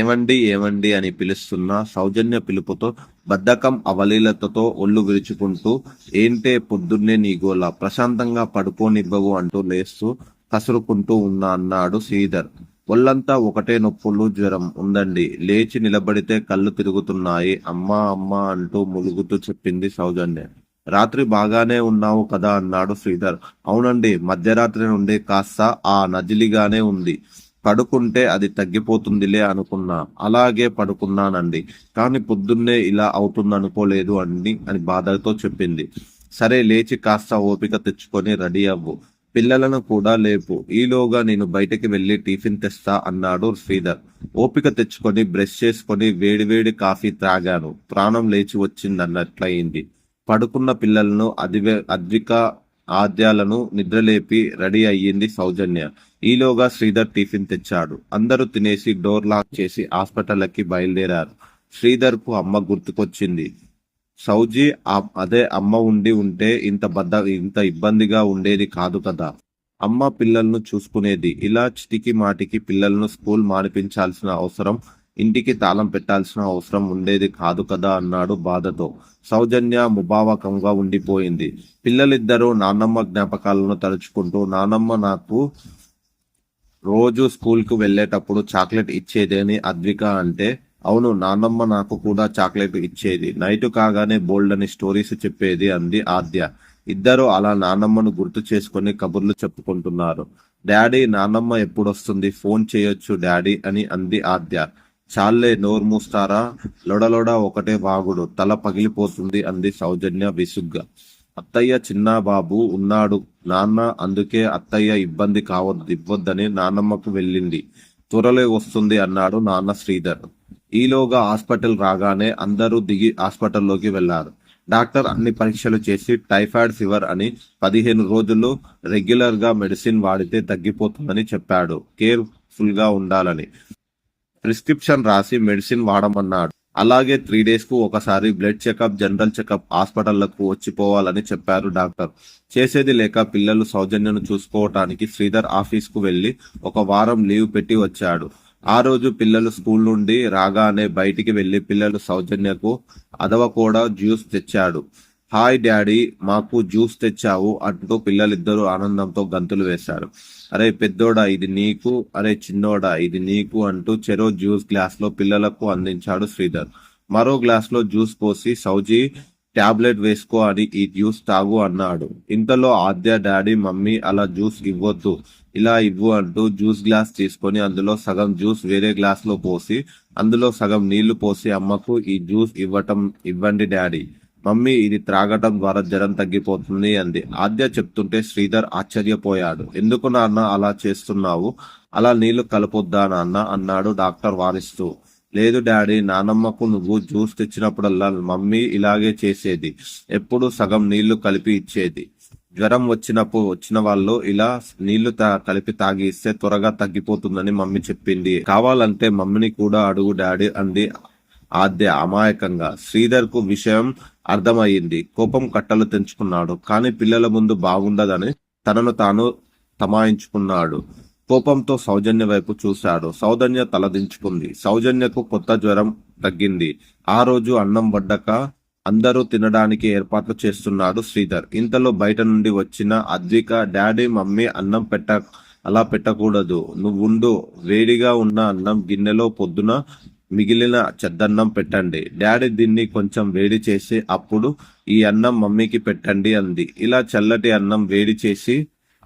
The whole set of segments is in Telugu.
ఏవండి ఏవండి అని పిలుస్తున్న సౌజన్య పిలుపుతో బద్ధకం అవలీలతతో ఒళ్ళు విరుచుకుంటూ ఏంటే పొద్దున్నే నీ గోల ప్రశాంతంగా పడుకోనివ్వవు అంటూ లేస్తూ కసురుకుంటూ అన్నాడు శ్రీధర్. ఒళ్ళంతా ఒకటే నొప్పులు జ్వరం ఉందండి. లేచి నిలబడితే కళ్ళు తిరుగుతున్నాయి. అమ్మా అమ్మా అంటూ ములుగుతూ చెప్పింది సౌజన్య. రాత్రి బాగానే ఉన్నావు కదా అన్నాడు శ్రీధర్. అవునండి, మధ్యరాత్రి నుండి కాస్త ఆ నజిలిగానే ఉంది. పడుకుంటే అది తగ్గిపోతుందిలే అనుకున్నా. అలాగే పడుకున్నానండి. కానీ పొద్దున్నే ఇలా అవుతుందనుకోలేదు అని బాధతో చెప్పింది. సరే, లేచి కాస్త ఓపిక తెచ్చుకొని రెడీ అవ్వు. పిల్లలను కూడా లేపు. ఈలోగా నేను బయటకి వెళ్లి టిఫిన్ తెస్తా అన్నాడు శ్రీధర్. ఓపిక తెచ్చుకొని బ్రష్ చేసుకొని వేడివేడి కాఫీ త్రాగాను. ప్రాణం లేచి వచ్చిందన్నట్లయింది. పడుకున్న పిల్లలను అద్విక ఆద్యాలను నిద్రలేపి రెడీ అయ్యింది సౌజన్య. ఈలోగా శ్రీధర్ టిఫిన్ తెచ్చాడు. అందరూ తినేసి డోర్ లాక్ చేసి హాస్పిటల్కి బయలుదేరారు. శ్రీధర్ కు అమ్మ గుర్తుకొచ్చింది. సౌజీ అదే అమ్మ ఉంటే ఇంత ఇబ్బందిగా ఉండేది కాదు కదా. అమ్మ పిల్లలను చూసుకునేది. ఇలా చిటికి మాటికి పిల్లలను స్కూల్ మానిపించాల్సిన అవసరం, ఇంటికి తాళం పెట్టాల్సిన అవసరం ఉండేది కాదు కదా అన్నాడు బాధతో. సౌజన్య ముభావకంగా ఉండిపోయింది. పిల్లలిద్దరూ నాన్నమ్మ జ్ఞాపకాలను తలుచుకుంటూ, నాన్నమ్మ నాకు రోజు స్కూల్కు వెళ్లేటప్పుడు చాక్లెట్ ఇచ్చేది అని అద్విక అంటే, అవును, నాన్నమ్మ నాకు కూడా చాక్లెట్ ఇచ్చేది. నైటు కాగానే బోల్డని స్టోరీస్ చెప్పేది అంది ఆద్య. ఇద్దరు అలా నాన్నమ్మను గుర్తు చేసుకుని కబుర్లు చెప్పుకుంటున్నారు. డాడీ, నాన్నమ్మ ఎప్పుడొస్తుంది? ఫోన్ చేయొచ్చు డాడీ అని అంది ఆద్య. చాలే, నోరు మూస్తారా? లొడలొడ ఒకటే వాగుడు, తల పగిలిపోతుంది అంది సౌజన్య విసుగ్గా. అత్తయ్య చిన్న బాబు ఉన్నాడు నాన్న, అందుకే అత్తయ్య ఇవ్వొద్దని నాన్నమ్మకు వెళ్ళింది. త్వరలో వస్తుంది అన్నాడు నాన్న శ్రీధర్. ఈలోగా హాస్పిటల్ రాగానే అందరూ దిగి హాస్పిటల్లోకి వెళ్లారు. డాక్టర్ అన్ని పరీక్షలు చేసి టైఫాయిడ్ ఫీవర్ అని 15 రోజులు రెగ్యులర్ గా మెడిసిన్ వాడితే తగ్గిపోతుందని చెప్పాడు. కేర్ఫుల్ గా ఉండాలని ప్రిస్క్రిప్షన్ రాసి మెడిసిన్ వాడమన్నాడు. అలాగే 3 days కు ఒకసారి బ్లడ్ చెకప్, జనరల్ చెకప్ హాస్పిటళ్లకు వచ్చిపోవాలని చెప్పారు డాక్టర్. చేసేది లేక పిల్లలు సౌజన్యను చూసుకోవటానికి శ్రీధర్ ఆఫీస్ కు వెళ్లి 1 వారం లీవ్ పెట్టి వచ్చాడు. ఆ రోజు పిల్లలు స్కూల్ నుండి రాగానే బయటికి వెళ్లి పిల్లలు సౌజన్యకు అదవ కూడా జ్యూస్ తెచ్చాడు. హాయ్ డాడీ, మాకు జ్యూస్ తెచ్చావు అంటూ పిల్లలిద్దరూ ఆనందంతో గంతులు వేశారు. అరే పెద్దోడా ఇది నీకు, అరే చిన్నోడా ఇది నీకు అంటూ చెరో జ్యూస్ గ్లాస్ లో పిల్లలకు అందించాడు శ్రీధర్. మరో గ్లాస్ లో జ్యూస్ పోసి, సౌజీ టాబ్లెట్ వేసుకో అని ఈ జ్యూస్ తాగు అన్నాడు. ఇంతలో ఆద్య, డాడీ మమ్మీ అలా జ్యూస్ ఇవ్వద్దు, ఇలా ఇవ్వు అంటూ జ్యూస్ గ్లాస్ తీసుకొని అందులో సగం జ్యూస్ వేరే గ్లాస్ లో పోసి అందులో సగం నీళ్లు పోసి అమ్మకు ఈ జ్యూస్ ఇవ్వండి డాడీ, మమ్మీ ఇది త్రాగటం ద్వారా జ్వరం తగ్గిపోతుంది అంది. ఆద్య చెప్తుంటే శ్రీధర్ ఆశ్చర్యపోయాడు. ఎందుకు నాన్న అలా చేస్తున్నావు? అలా నీళ్లు కలపొద్దా నాన్న అన్నాడు డాక్టర్ వారిస్తూ. లేదు డాడీ, నానమ్మకు నువ్వు జ్యూస్ తెచ్చినప్పుడల్లా మమ్మీ ఇలాగే చేసేది. ఎప్పుడు సగం నీళ్లు కలిపి ఇచ్చేది. జ్వరం వచ్చిన వాళ్ళు ఇలా నీళ్లు కలిపి తాగి ఇస్తే త్వరగా తగ్గిపోతుందని మమ్మీ చెప్పింది. కావాలంటే మమ్మీని కూడా అడుగు డాడీ అంది ఆద్య అమాయకంగా. శ్రీధర్ కు విషయం అర్థమయ్యింది. కోపం కట్టలు తెంచుకున్నాడు. కానీ పిల్లల ముందు బాగుండదని తనను తాను తమాయించుకున్నాడు. కోపంతో సౌజన్య వైపు చూశాడు. సౌజన్య తలదించుకుంది. సౌజన్యకు కొత్త జ్వరం తగ్గింది. ఆ రోజు అన్నం వడ్డక అందరూ తినడానికి ఏర్పాట్లు చేస్తున్నాడు శ్రీధర్. ఇంతలో బయట నుండి వచ్చిన అద్విక, డాడీ మమ్మీ అన్నం అలా పెట్టకూడదు, నువ్వుండు, వేడిగా ఉన్న అన్నం గిన్నెలో పొద్దున మిగిలిన చెద్దన్నం పెట్టండి. డాడీ దీన్ని కొంచెం వేడి చేసి అప్పుడు ఈ అన్నం మమ్మీకి పెట్టండి అంది. ఇలా చల్లటి అన్నం వేడి చేసి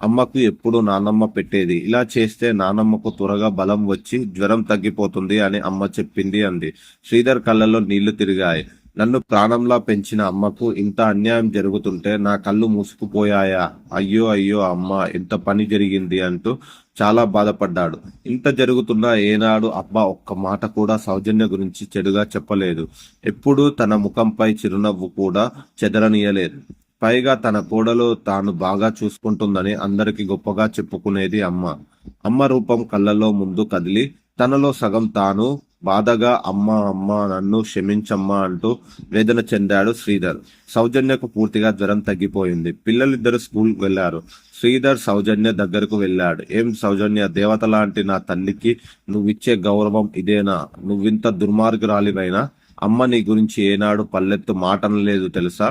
అమ్మకు ఎప్పుడు నానమ్మ పెట్టేది. ఇలా చేస్తే నానమ్మకు త్వరగా బలం వచ్చి జ్వరం తగ్గిపోతుంది అని అమ్మ చెప్పింది అంది. శ్రీధర్ కళ్ళలో నీళ్లు తిరిగాయి. నన్ను ప్రాణంలా పెంచిన అమ్మకు ఇంత అన్యాయం జరుగుతుంటే నా కళ్ళు మూసుకుపోయాయా? అయ్యో అయ్యో అమ్మ, ఎంత పని జరిగింది అంటూ చాలా బాధపడ్డాడు. ఇంత జరుగుతున్నా ఏనాడు అబ్బా ఒక్క మాట కూడా సౌజన్య గురించి చెడుగా చెప్పలేదు. ఎప్పుడూ తన ముఖంపై చిరునవ్వు కూడా చెదరనీయలేదు. పైగా తన కోడలు తాను బాగా చూసుకుంటుందని అందరికి గొప్పగా చెప్పుకునేది అమ్మ. అమ్మ రూపం కళ్ళలో ముందు కదిలి తనలో సగం తాను బాధగా అమ్మా అమ్మా నన్ను క్షమించమ్మా అంటూ వేదన చెందాడు శ్రీధర్. సౌజన్యకు పూర్తిగా జ్వరం తగ్గిపోయింది. పిల్లలిద్దరు స్కూల్ వెళ్లారు. శ్రీధర్ సౌజన్య దగ్గరకు వెళ్ళాడు. ఏం సౌజన్య, దేవత లాంటి నా తల్లికి నువ్విచ్చే గౌరవం ఇదేనా? నువ్వింత దుర్మార్గురాలివైనా అమ్మ నీ గురించి ఏనాడు పల్లెత్తు మాటనలేదు తెలుసా?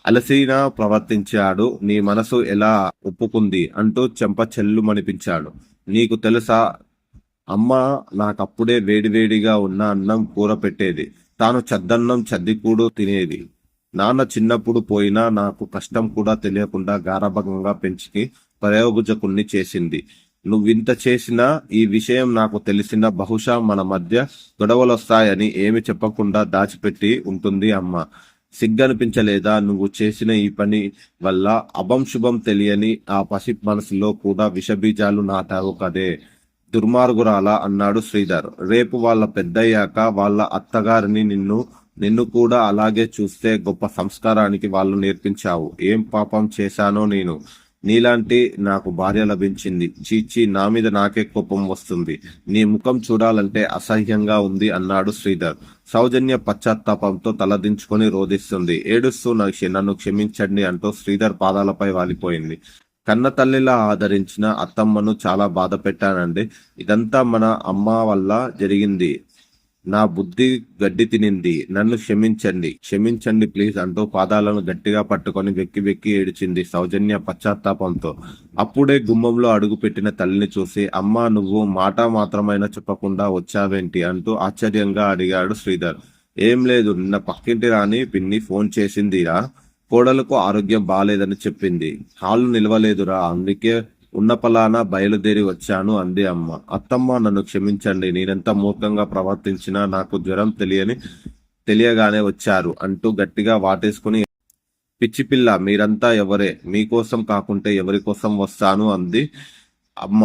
అలసీనా ప్రవర్తించాడు. నీ మనసు ఎలా ఒప్పుకుంది అంటూ చెంప చెల్లుమనిపించాడు. నీకు తెలుసా, అమ్మ నాకప్పుడే వేడివేడిగా ఉన్న అన్నం కూర పెట్టేది. తాను చద్దన్నం చద్దికూడు తినేది. నాన్న చిన్నప్పుడు పోయినా నాకు కష్టం కూడా తెలియకుండా గారాబంగా పెంచి ప్రయోజకుణ్ణి చేసింది. నువ్వింత చేసినా ఈ విషయం నాకు తెలిసిన బహుశా మన మధ్య గొడవలొస్తాయని ఏమి చెప్పకుండా దాచిపెట్టి ఉంటుంది అమ్మ. సిగ్గనిపించలేదా నువ్వు చేసిన ఈ పని వల్ల? అభం శుభం తెలియని ఆ పసి మనసులో కూడా విషబీజాలు నాటావు కదే దుర్మార్గురాలా అన్నాడు శ్రీధర్. రేపు వాళ్ళ పెద్దయ్యాక వాళ్ళ అత్తగారిని నిన్ను కూడా అలాగే చూస్తే గొప్ప సంస్కారానికి వాళ్ళు నేర్పించావు. ఏం పాపం చేశానో నేను? నీలాంటి నాకు భార్య లభించింది. చీచి, నా మీద నాకే కోపం వస్తుంది. నీ ముఖం చూడాలంటే అసహ్యంగా ఉంది అన్నాడు శ్రీధర్. సౌజన్య పశ్చాత్తాపంతో తలదించుకొని రోధిస్తుంది. ఏడుస్తూ నన్ను క్షమించండి అంటూ శ్రీధర్ పాదాలపై వాలిపోయింది. కన్న తల్లిలా ఆదరించిన అత్తమ్మను చాలా బాధ పెట్టానండి. ఇదంతా మన అమ్మ వల్ల జరిగింది. నా బుద్ధి గడ్డి తినింది. నన్ను క్షమించండి, క్షమించండి ప్లీజ్ అంటూ పాదాలను గట్టిగా పట్టుకొని వెక్కి వెక్కి ఏడిచింది సౌజన్య పశ్చాత్తాపంతో. అప్పుడే గుమ్మంలో అడుగు పెట్టిన తల్లిని చూసి, అమ్మా నువ్వు మాట మాత్రమైనా చెప్పకుండా వచ్చావేంటి అంటూ ఆశ్చర్యంగా అడిగాడు శ్రీధర్. ఏం లేదు, నిన్న పక్కింటి రాని పిన్ని ఫోన్ చేసిందిరా. కోడలకు ఆరోగ్యం బాలేదని చెప్పింది. కాళ్ళు నిలవలేదురా, అందుకే ఉన్న పలానా బయలుదేరి వచ్చాను అంది అమ్మ. అత్తమ్మ నన్ను క్షమించండి, నేనెంత మూర్ఖంగా ప్రవర్తించినా నాకు జ్వరం తెలియగానే వచ్చారు అంటూ గట్టిగా వాటేసుకుని, పిచ్చిపిల్ల మీరంతా ఎవరే, మీకోసం కాకుంటే ఎవరి కోసం వస్తాను అంది అమ్మ.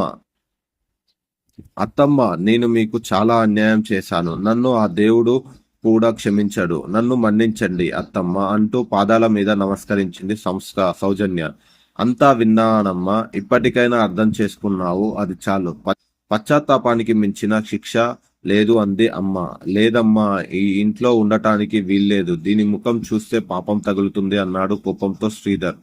అత్తమ్మ, నేను మీకు చాలా అన్యాయం చేశాను. నన్ను ఆ దేవుడు కూడా క్షమించడు. నన్ను మన్నించండి అత్తమ్మ అంటూ పాదాల మీద నమస్కరించింది సౌజన్య. అంతా విన్నానమ్మా, ఇప్పటికైనా అర్థం చేసుకున్నావు, అది చాలు. పశ్చాత్తాపానికి మించిన శిక్ష లేదు అంది అమ్మ. లేదమ్మా, ఈ ఇంట్లో ఉండటానికి వీల్లేదు. దీని ముఖం చూస్తే పాపం తగులుతుంది అన్నాడు కోపంతో శ్రీధర్.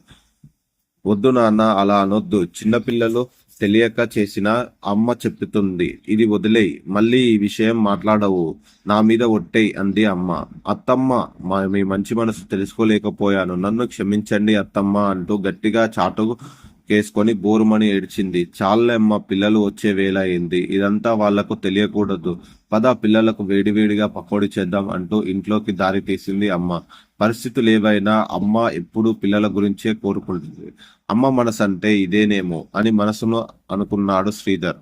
వద్దు నాన్న, అలా అనొద్దు. చిన్నపిల్లలు తెలియక చేసిన అమ్మ చెప్తుంది. ఇది వదిలేయ్, మళ్ళీ ఈ విషయం మాట్లాడవు. నా మీద ఒట్టేయ్ అంది అమ్మ. అత్తమ్మ, మీ మంచి మనసు తెలుసుకోలేకపోయాను. నన్ను క్షమించండి అత్తమ్మ అంటూ గట్టిగా చాటు కేసుకొని బోరుమని ఏడ్చింది. చాలే అమ్మ, పిల్లలు వచ్చే వేళ అయింది. ఇదంతా వాళ్లకు తెలియకూడదు. పద, పిల్లలకు వేడివేడిగా పకోడీ చేద్దాం అంటూ ఇంట్లోకి దారి తీసింది అమ్మ. పరిస్థితులు ఏవైనా అమ్మ ఎప్పుడూ పిల్లల గురించే కోరుకుంటుంది. అమ్మ మనసు అంటే ఇదేనేమో అని మనసును అనుకున్నాడు శ్రీధర్.